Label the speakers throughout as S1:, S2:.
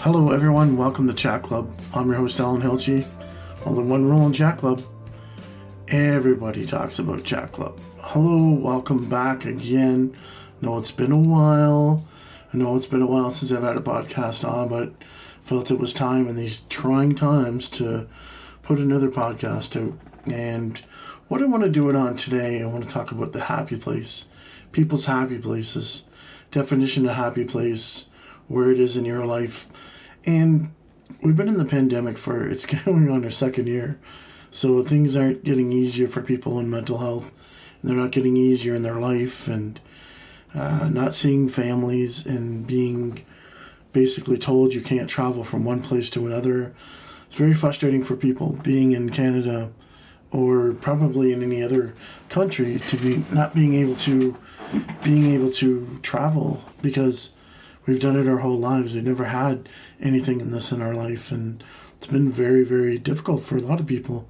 S1: Hello everyone, welcome to Chat Club. I'm your host Alan Hilchey. Only one rule in Chat Club. Everybody talks about Chat Club. Hello, welcome back again. No, it's been a while. I know it's been a while since I've had a podcast on, but felt it was time in these trying times to put another podcast out. And what I want to do it on today, I want to talk about the happy place. People's happy places. Definition of happy place. Where it is in your life. And we've been in the pandemic it's going on our second year. So things aren't getting easier for people in mental health. And they're not getting easier in their life. And not seeing families and being basically told you can't travel from one place to another. It's very frustrating for people being in Canada or probably in any other country to be not being able to travel because we've done it our whole lives. We've never had anything in this in our life, and it's been very, very difficult for a lot of people.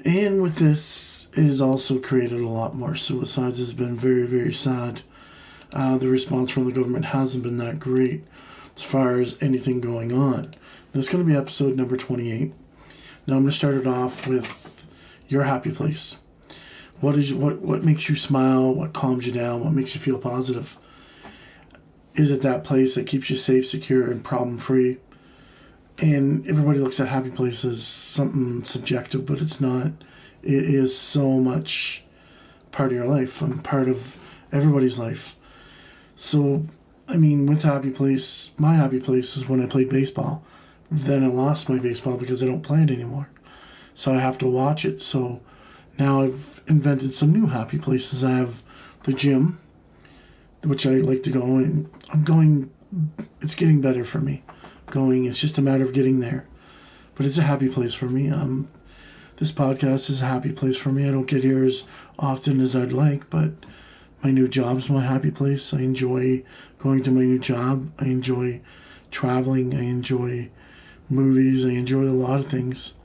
S1: And with this, it has also created a lot more suicides. It's been very, very sad. The response from the government hasn't been that great as far as anything going on. This is going to be episode number 28. Now I'm going to start it off with your happy place. What makes you smile? What calms you down? What makes you feel positive? Is it that place that keeps you safe, secure, and problem-free? And everybody looks at happy place as something subjective, but it's not. It is so much part of your life and part of everybody's life. So, I mean, with happy place, my happy place is when I played baseball. Then I lost my baseball because I don't play it anymore. So I have to watch it. So now I've invented some new happy places. I have the gym, which I like to go, and it's getting better for me. It's just a matter of getting there. But it's a happy place for me. This podcast is a happy place for me. I don't get here as often as I'd like, but my new job's my happy place. I enjoy going to my new job. I enjoy traveling. I enjoy movies. I enjoy a lot of things.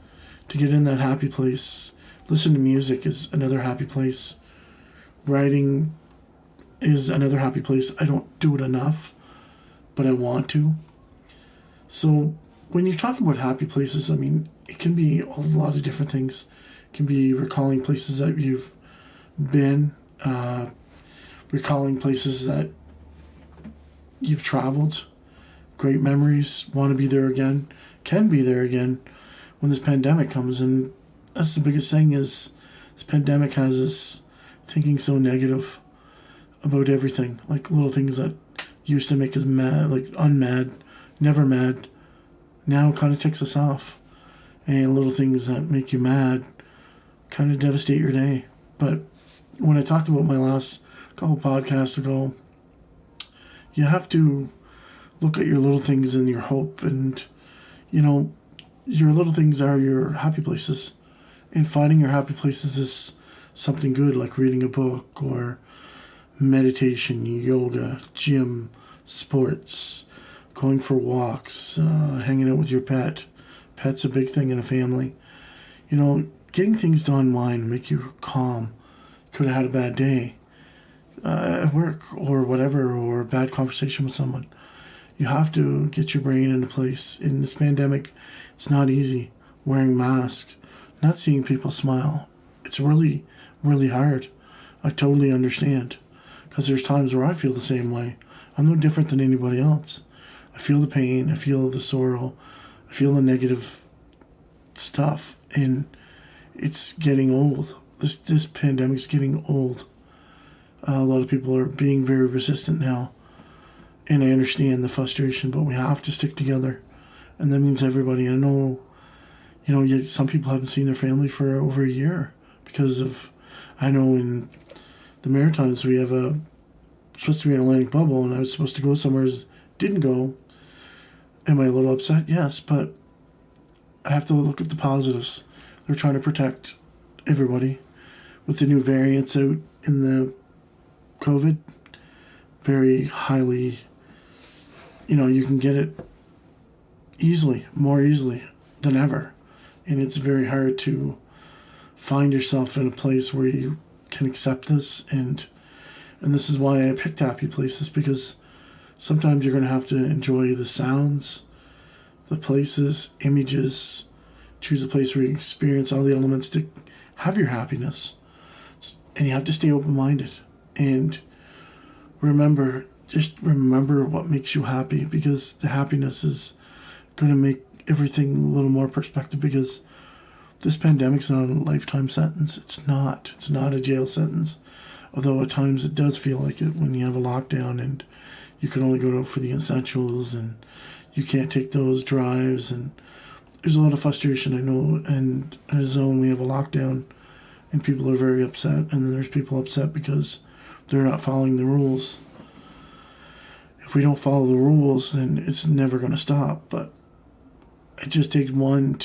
S1: To get in that happy place, listen to music is another happy place. Writing is another happy place. I don't do it enough, but I want to. So when you're talking about happy places, I mean, it can be a lot of different things. It can be recalling places that you've been, recalling places that you've traveled, great memories, want to be there again, can be there again when this pandemic comes. And that's the biggest thing is this pandemic has us thinking so negative about everything, like little things that used to make us mad, like unmad, never mad, now kind of ticks us off. And little things that make you mad kind of devastate your day. But when I talked about my last couple podcasts ago, you have to look at your little things and your hope, and your little things are your happy places. And finding your happy places is something good, like reading a book or meditation, yoga, gym, sports, going for walks, hanging out with your pet. Pet's a big thing in a family. Getting things to unwind and make you calm. Could have had a bad day at work or whatever, or a bad conversation with someone. You have to get your brain into place. In this pandemic, it's not easy. Wearing masks, not seeing people smile. It's really, really hard. I totally understand. Because there's times where I feel the same way. I'm no different than anybody else. I feel the pain. I feel the sorrow. I feel the negative stuff. And it's getting old. This pandemic's getting old. A lot of people are being very resistant now. And I understand the frustration, but we have to stick together. And that means everybody. I know, some people haven't seen their family for over a year because of, I know in the Maritimes, we have supposed to be in a landing bubble, and I was supposed to go somewhere, didn't go. Am I a little upset? Yes, but I have to look at the positives. They're trying to protect everybody with the new variants out in the COVID. Very highly, you can get it more easily than ever. And it's very hard to find yourself in a place where you can accept this, and this is why I picked happy places, because sometimes you're going to have to enjoy the sounds, the places, images. Choose a place where you experience all the elements to have your happiness. And you have to stay open-minded. And just remember what makes you happy, because the happiness is going to make everything a little more perspective, because this pandemic's not a lifetime sentence. It's not. It's not a jail sentence. Although at times it does feel like it when you have a lockdown and you can only go out for the essentials and you can't take those drives, and there's a lot of frustration, I know. And in a zone we have a lockdown and people are very upset, and then there's people upset because they're not following the rules. If we don't follow the rules, then it's never going to stop. But it just takes one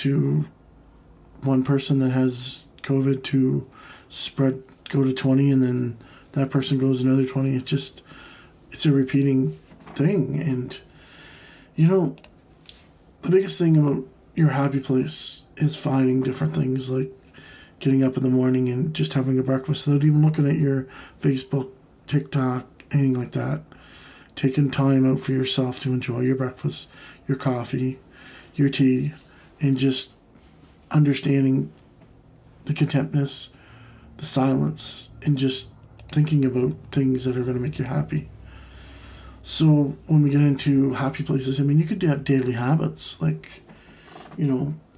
S1: person that has COVID to go to 20, and then that person goes another 20. It's a repeating thing. And, the biggest thing about your happy place is finding different things, like getting up in the morning and just having a breakfast without even looking at your Facebook, TikTok, anything like that. Taking time out for yourself to enjoy your breakfast, your coffee, your tea, and just understanding the contentness, the silence, and just thinking about things that are going to make you happy. So when we get into happy places, you could have daily habits, like,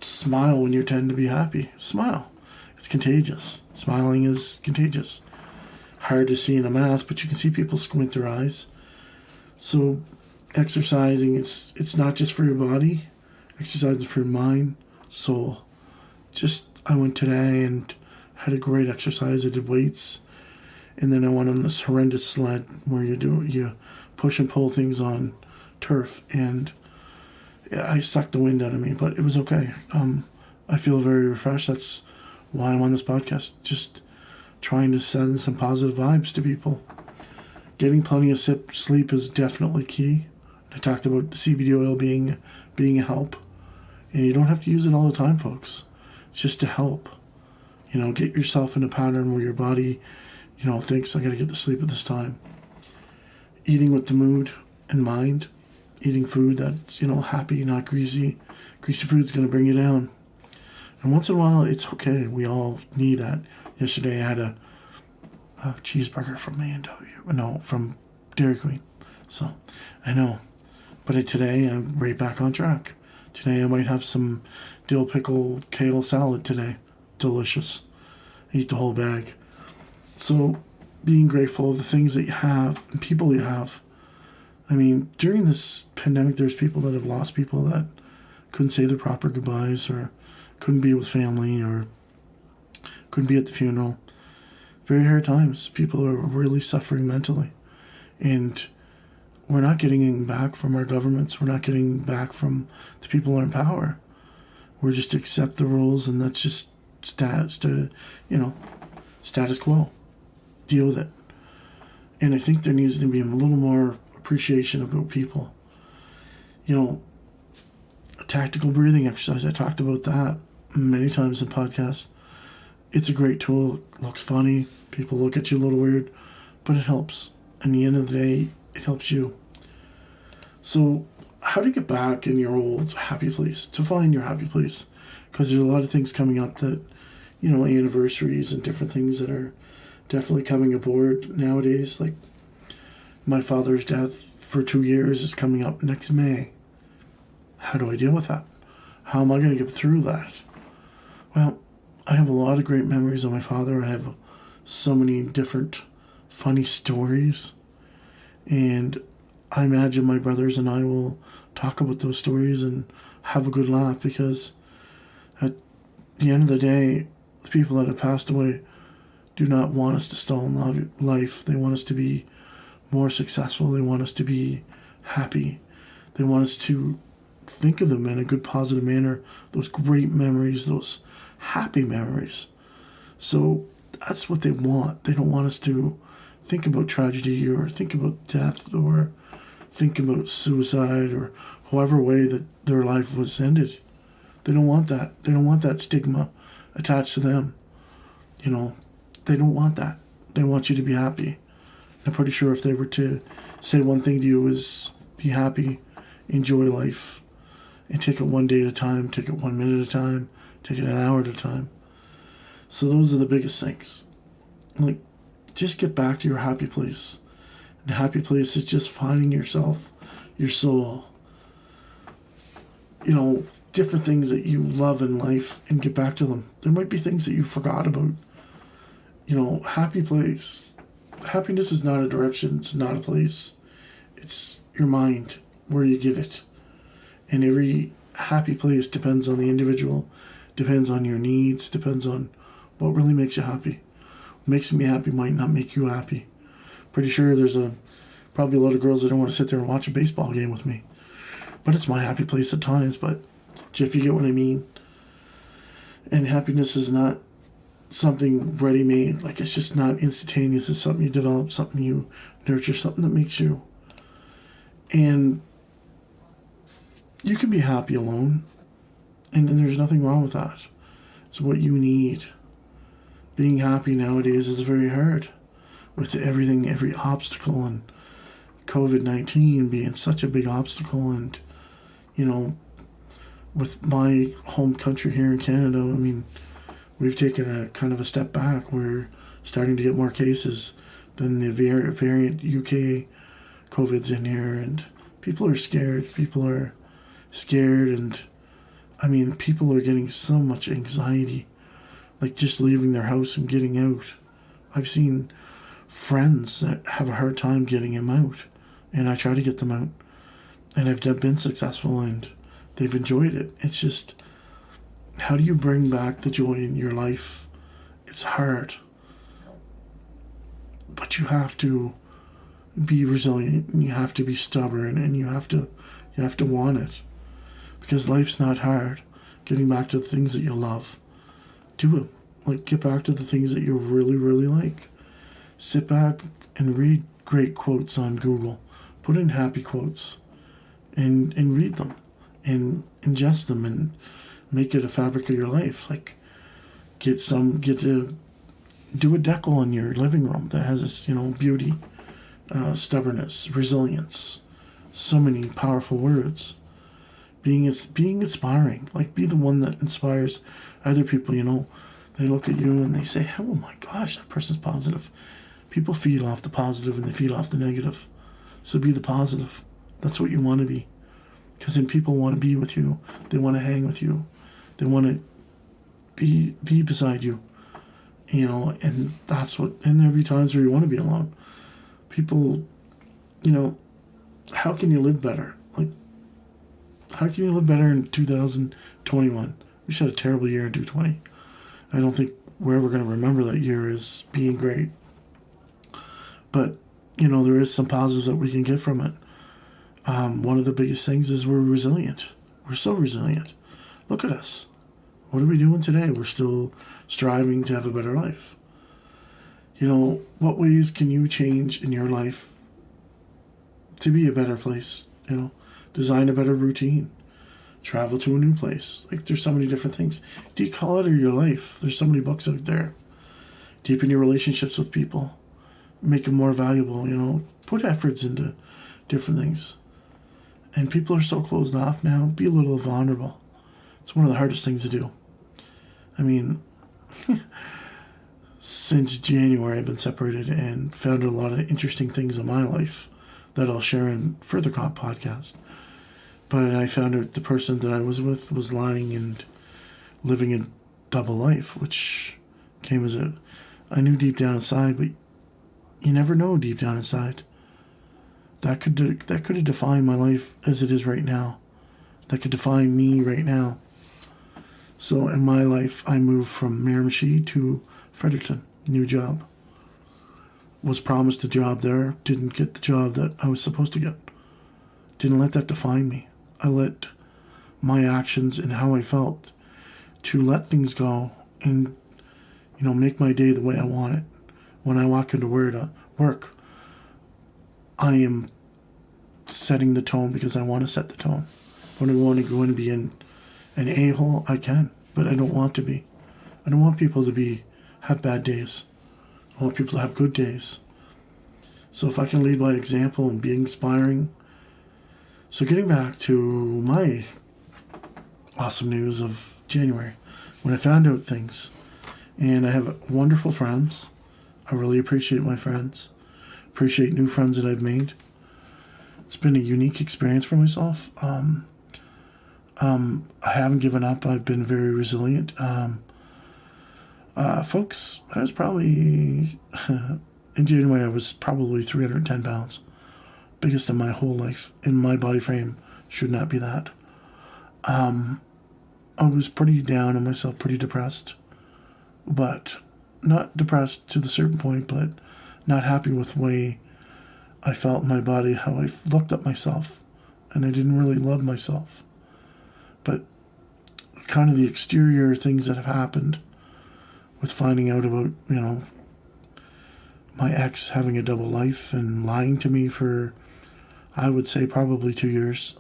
S1: smile when you tend to be happy. Smile. It's contagious. Smiling is contagious. Hard to see in a mask, but you can see people squint their eyes. So exercising, it's not just for your body. Exercising for your mind, soul. I went today and had a great exercise. I did weights, and then I went on this horrendous sled where you push and pull things on turf, and I sucked the wind out of me, but it was okay. I feel very refreshed. That's why I'm on this podcast, just trying to send some positive vibes to people. Getting plenty of sleep is definitely key. I talked about the CBD oil being a help, and you don't have to use it all the time, folks. It's just to help. Get yourself in a pattern where your body, thinks, I got to get to sleep at this time. Eating with the mood in mind. Eating food that's, happy, not greasy. Greasy food's going to bring you down. And once in a while, it's okay. We all need that. Yesterday I had a cheeseburger from from Dairy Queen. So, I know. But today, I'm right back on track. Today I might have some dill pickle kale salad today. Delicious. Eat the whole bag. So, being grateful of the things that you have and people you have. During this pandemic, there's people that have lost people that couldn't say their proper goodbyes, or couldn't be with family, or couldn't be at the funeral. Very hard times. People are really suffering mentally. And we're not getting back from our governments. We're not getting back from the people who are in power. We're just to accept the rules, and that's just status quo. Deal with it. And I think there needs to be a little more appreciation about people. A tactical breathing exercise. I talked about that many times in podcasts. It's a great tool. It looks funny. People look at you a little weird, but it helps. In the end of the day, it helps you. So, how to get back in your old happy place? To find your happy place. Because there's a lot of things coming up that, anniversaries and different things that are definitely coming aboard nowadays. Like, my father's death for 2 years is coming up next May. How do I deal with that? How am I going to get through that? Well, I have a lot of great memories of my father. I have so many different funny stories. And I imagine my brothers and I will talk about those stories and have a good laugh, because at the end of the day, the people that have passed away do not want us to stall in life. They want us to be more successful. They want us to be happy. They want us to think of them in a good, positive manner. Those great memories, those happy memories. So that's what they want. They don't want us to think about tragedy, or think about death, or think about suicide, or however way that their life was ended. They don't want that. They don't want that stigma attached to them. They don't want that. They want you to be happy. I'm pretty sure if they were to say one thing to you is be happy, enjoy life, and take it one day at a time, take it 1 minute at a time, take it an hour at a time. So those are the biggest things. Like, just get back to your happy place. And happy place is just finding yourself, your soul, different things that you love in life, and get back to them. There might be things that you forgot about. Happy place. Happiness is not a direction. It's not a place. It's your mind, where you get it. And every happy place depends on the individual, depends on your needs, depends on what really makes you happy. What makes me happy might not make you happy. Pretty sure there's probably a lot of girls that don't want to sit there and watch a baseball game with me. But it's my happy place at times. But if you get what I mean. And happiness is not something ready-made. Like, it's just not instantaneous. It's something you develop, something you nurture, something that makes you. And you can be happy alone. And there's nothing wrong with that. It's what you need. Being happy nowadays is very hard. With everything, every obstacle, and COVID-19 being such a big obstacle, and, with my home country here in Canada, I mean, we've taken a kind of a step back. We're starting to get more cases than the variant UK COVID's in here, and people are scared. And, I mean, people are getting so much anxiety, like just leaving their house and getting out. I've seen friends that have a hard time getting them out, and I try to get them out, and I've been successful, and they've enjoyed it. It's just, how do you bring back the joy in your life? It's hard, but you have to be resilient, and you have to be stubborn, and you have to want it, because life's not hard. Getting back to the things that you love, do it. Like, get back to the things that you really, really like. Sit back and read great quotes on Google. Put in happy quotes and read them and ingest them and make it a fabric of your life. Like, get to do a decal in your living room that has this, beauty, stubbornness, resilience, so many powerful words. Being inspiring. Like, be the one that inspires other people. They look at you and they say, oh my gosh, that person's positive. People feed off the positive and they feed off the negative. So be the positive. That's what you want to be. Because then people want to be with you. They want to hang with you. They want to be beside you. And that's what, and there'll be times where you want to be alone. People, how can you live better? Like, how can you live better in 2021? We just had a terrible year in 2020. I don't think we're ever going to remember that year as being great. But, there is some positives that we can get from it. One of the biggest things is we're resilient. We're so resilient. Look at us. What are we doing today? We're still striving to have a better life. What ways can you change in your life to be a better place? Design a better routine. Travel to a new place. Like, there's so many different things. Declutter your life. There's so many books out there. Deepen your relationships with people. Make them more valuable, Put efforts into different things. And people are so closed off now. Be a little vulnerable. It's one of the hardest things to do. I mean, since January I've been separated and found a lot of interesting things in my life that I'll share in further podcast. But I found out the person that I was with was lying and living a double life, which came as I knew deep down inside, but you never know deep down inside. That could have defined my life as it is right now. That could define me right now. So in my life, I moved from Miramichi to Fredericton, new job. Was promised a job there, didn't get the job that I was supposed to get. Didn't let that define me. I let my actions and how I felt to let things go and, make my day the way I want it. When I walk into work, I am setting the tone because I want to set the tone. When I want to go in and be an a-hole, I can, but I don't want to be. I don't want people to have bad days. I want people to have good days. So if I can lead by example and be inspiring. So getting back to my awesome news of January when I found out things. And I have wonderful friends. I really appreciate my friends. Appreciate new friends that I've made. It's been a unique experience for myself. I haven't given up. I've been very resilient. Folks, I was probably, in January, I was probably 310 pounds. Biggest in my whole life. In my body frame, should not be that. I was pretty down on myself, pretty depressed. But not depressed to the certain point, but not happy with the way I felt in my body, how I looked at myself. And I didn't really love myself. But kind of the exterior things that have happened with finding out about, my ex having a double life and lying to me for, I would say, probably 2 years.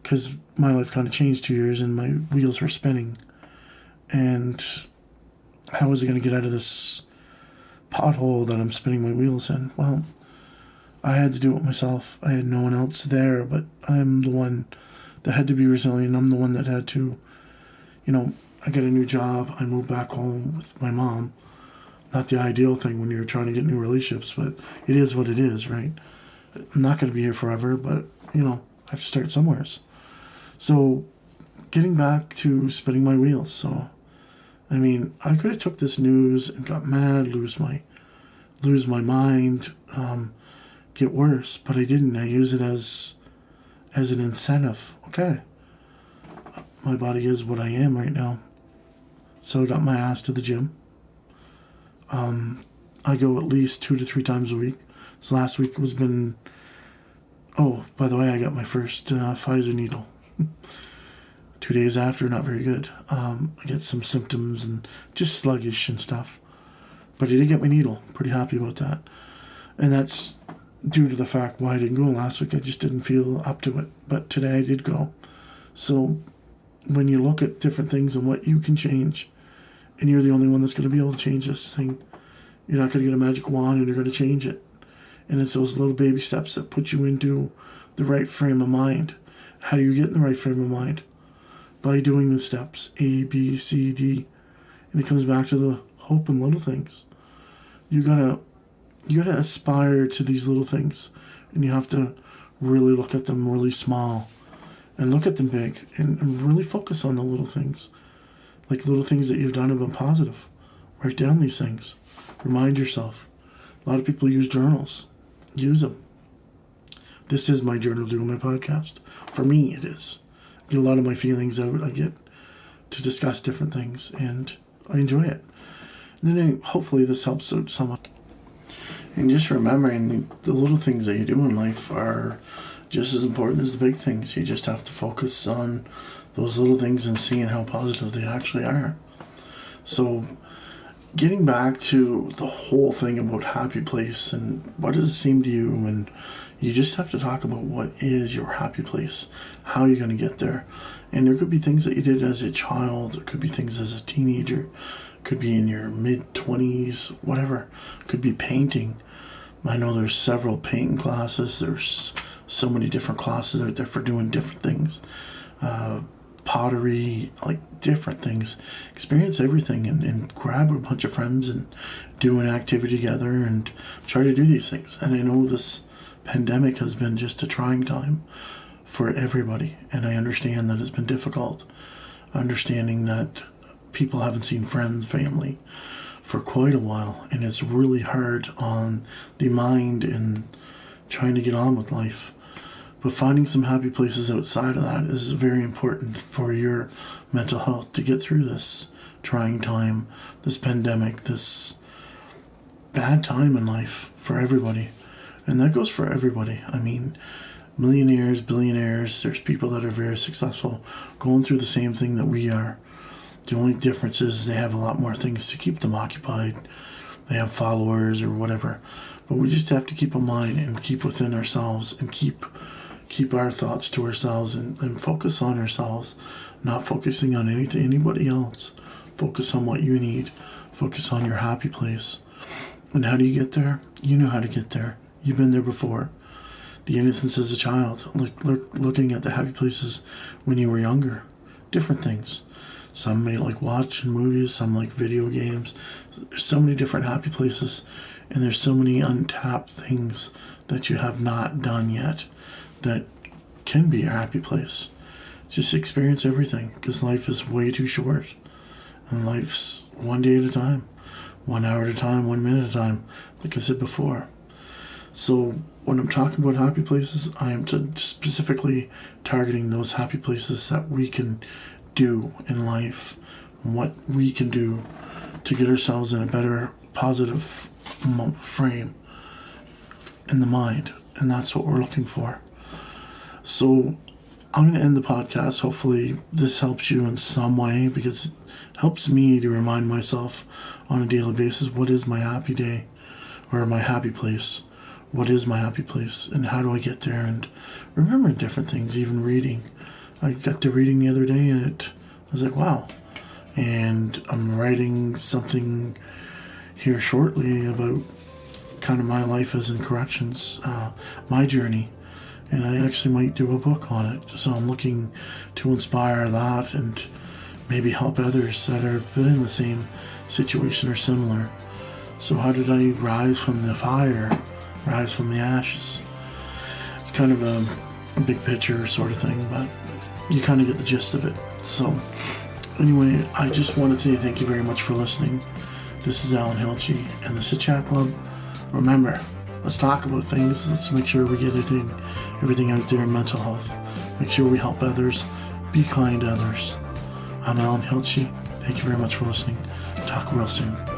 S1: Because my life kind of changed 2 years and my wheels were spinning. And how was I going to get out of this pothole that I'm spinning my wheels in? Well, I had to do it myself. I had no one else there, but I'm the one that had to be resilient. I'm the one that had to, I got a new job. I moved back home with my mom. Not the ideal thing when you're trying to get new relationships, but it is what it is, right? I'm not going to be here forever, but, I have to start somewhere. So getting back to spinning my wheels. So, I could have took this news and got mad, lose my mind, get worse, but I didn't. I use it as an incentive. Okay, my body is what I am right now. So I got my ass to the gym. I go at least 2 to 3 times a week. So last week was been. Oh, by the way, I got my first Pfizer needle. 2 days after, not very good. I get some symptoms and just sluggish and stuff. But I did get my needle. Pretty happy about that. And that's due to the fact why I didn't go last week. I just didn't feel up to it. But today I did go. So when you look at different things and what you can change, and you're the only one that's going to be able to change this thing, you're not going to get a magic wand and you're going to change it. And it's those little baby steps that put you into the right frame of mind. How do you get in the right frame of mind? By doing the steps A, B, C, D. And it comes back to the hope in little things. You gotta aspire to these little things. And you have to really look at them really small. And look at them big. And really focus on the little things. Like little things that you've done have been positive. Write down these things. Remind yourself. A lot of people use journals. Use them. This is my journal doing my podcast. For me, it is. I get a lot of my feelings out. I get to discuss different things, and I enjoy it. And then hopefully this helps out someone. And just remembering the little things that you do in life are just as important as the big things. You just have to focus on those little things and seeing how positive they actually are. So getting back to the whole thing about Happy Place and what does it seem to you, and you just have to talk about what is your happy place, how you're going to get there. And there could be things that you did as a child, there could be things as a teenager, could be in your mid-20s, whatever. Could be painting. I know there's several painting classes, there's so many different classes out there for doing different things. Pottery, like different things. Experience everything and grab a bunch of friends and do an activity together and try to do these things. And I know this pandemic has been just a trying time for everybody, and I understand that it's been difficult. Understanding that people haven't seen friends, family for quite a while, and it's really hard on the mind and trying to get on with life. But finding some happy places outside of that is very important for your mental health to get through this trying time, this pandemic, this bad time in life for everybody. And that goes for everybody. I mean, millionaires, billionaires, there's people that are very successful going through the same thing that we are. The only difference is they have a lot more things to keep them occupied. They have followers or whatever. But we just have to keep in mind and keep within ourselves and keep our thoughts to ourselves and focus on ourselves, not focusing on anybody else. Focus on what you need. Focus on your happy place. And how do you get there? You know how to get there. You've been there before. the innocence as a child, looking at the happy places when you were younger, different things. Some may like watching movies, some like video games. There's so many different happy places, and there's so many untapped things that you have not done yet that can be a happy place. Just experience everything, because life is way too short, and life's one day at a time, 1 hour at a time, 1 minute at a time, like I said before. So when I'm talking about happy places, I am specifically targeting those happy places that we can do in life, and what we can do to get ourselves in a better, positive frame in the mind. And that's what we're looking for. So I'm going to end the podcast. Hopefully this helps you in some way, because it helps me to remind myself on a daily basis, what is my happy day, or my happy place? What is my happy place, and how do I get there? And remembering different things, even reading. I got to reading the other day, and I was like, wow. And I'm writing something here shortly about kind of my life as in corrections, my journey. And I actually might do a book on it. So I'm looking to inspire that and maybe help others that are in the same situation or similar. So how did I rise from the fire, rise from the ashes? It's kind of a big picture sort of thing, but you kind of get the gist of it. So anyway, I just want to say thank you very much for listening. This is Alan Hilchey, and this is Chat Club. Remember, let's talk about things. Let's make sure we get everything out there in mental health. Make sure we help others. Be kind to others. I'm Alan Hilchey. Thank you very much for listening. Talk real soon.